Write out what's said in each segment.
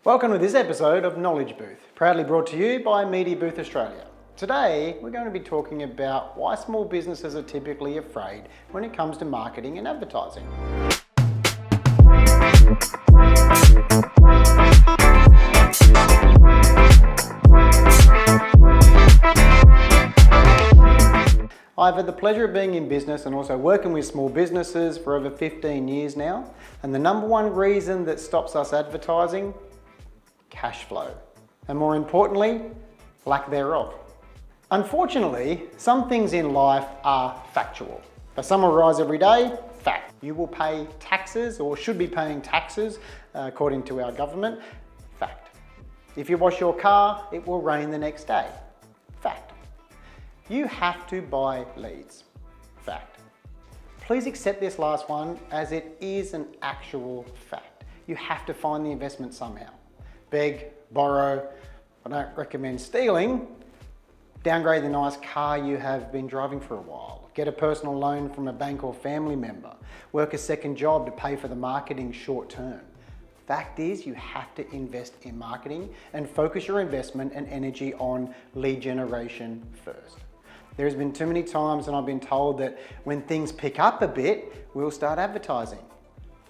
Welcome to this episode of Knowledge Booth, proudly brought to you by Media Booth Australia. Today, we're going to be talking about why small businesses are typically afraid when it comes to marketing and advertising. I've had the pleasure of being in business and also working with small businesses for over 15 years now. And the number one reason that stops us advertising, cash flow. And more importantly, lack thereof. Unfortunately, some things in life are factual. The sun will rise every day, fact. You will pay taxes or should be paying taxes according to our government, fact. If you wash your car, it will rain the next day, fact. You have to buy leads, fact. Please accept this last one as it is an actual fact. You have to find the investment somehow. Beg, borrow, I don't recommend stealing. Downgrade the nice car you have been driving for a while. Get a personal loan from a bank or family member. Work a second job to pay for the marketing short term. Fact is, you have to invest in marketing and focus your investment and energy on lead generation first. There's been too many times and I've been told that when things pick up a bit, we'll start advertising.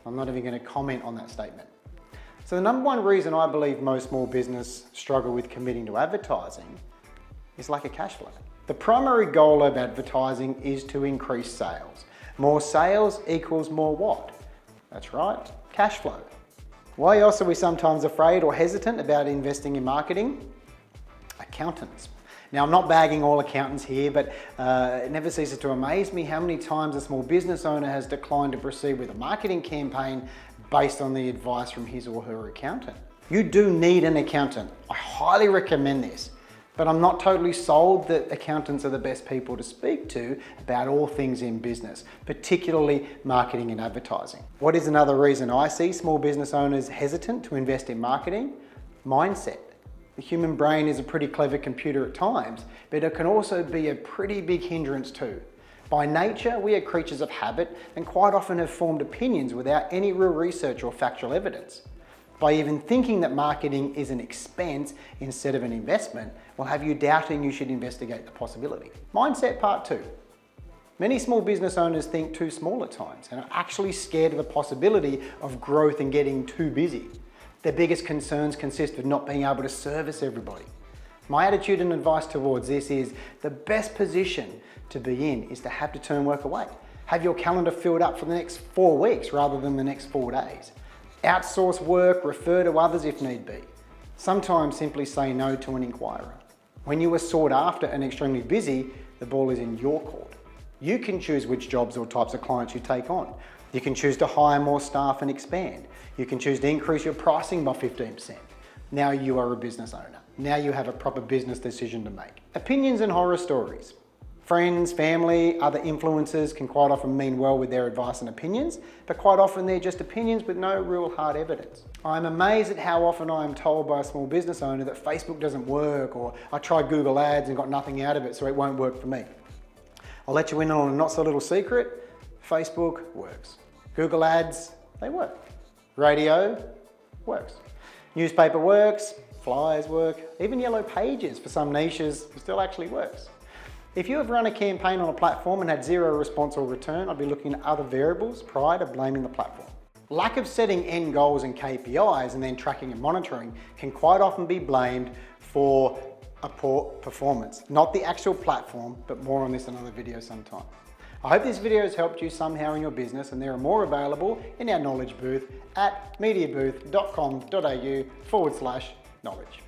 I'm not even going to comment on that statement. So the number one reason I believe most small business struggle with committing to advertising is lack of cash flow. The primary goal of advertising is to increase sales. More sales equals more what? That's right, cash flow. Why else are we sometimes afraid or hesitant about investing in marketing? Accountants. Now, I'm not bagging all accountants here, but it never ceases to amaze me how many times a small business owner has declined to proceed with a marketing campaign based on the advice from his or her accountant. You do need an accountant. I highly recommend this, but I'm not totally sold that accountants are the best people to speak to about all things in business, particularly marketing and advertising. What is another reason I see small business owners hesitant to invest in marketing? Mindset. The human brain is a pretty clever computer at times, but it can also be a pretty big hindrance too. By nature, we are creatures of habit and quite often have formed opinions without any real research or factual evidence. By even thinking that marketing is an expense instead of an investment will have you doubting you should investigate the possibility. Mindset part 2. Many small business owners think too small at times and are actually scared of the possibility of growth and getting too busy. Their biggest concerns consist of not being able to service everybody. My attitude and advice towards this is the best position to be in is to have to turn work away. Have your calendar filled up for the next 4 weeks rather than the next 4 days. Outsource work, refer to others if need be. Sometimes simply say no to an inquirer. When you are sought after and extremely busy, the ball is in your court. You can choose which jobs or types of clients you take on. You can choose to hire more staff and expand. You can choose to increase your pricing by 15%. Now you are a business owner. Now you have a proper business decision to make. Opinions and horror stories. Friends, family, other influencers can quite often mean well with their advice and opinions, but quite often they're just opinions with no real hard evidence. I'm amazed at how often I am told by a small business owner that Facebook doesn't work, or I tried Google Ads and got nothing out of it, so it won't work for me. I'll let you in on a not so little secret. Facebook works. Google Ads, they work. Radio works. Newspaper works. Flyers work. Even yellow pages for some niches still actually works. If you have run a campaign on a platform and had zero response or return, I'd be looking at other variables prior to blaming the platform. Lack of setting end goals and KPIs and then tracking and monitoring can quite often be blamed for a poor performance. Not the actual platform, but more on this in another video sometime. I hope this video has helped you somehow in your business, and there are more available in our knowledge booth at mediabooth.com.au/knowledge.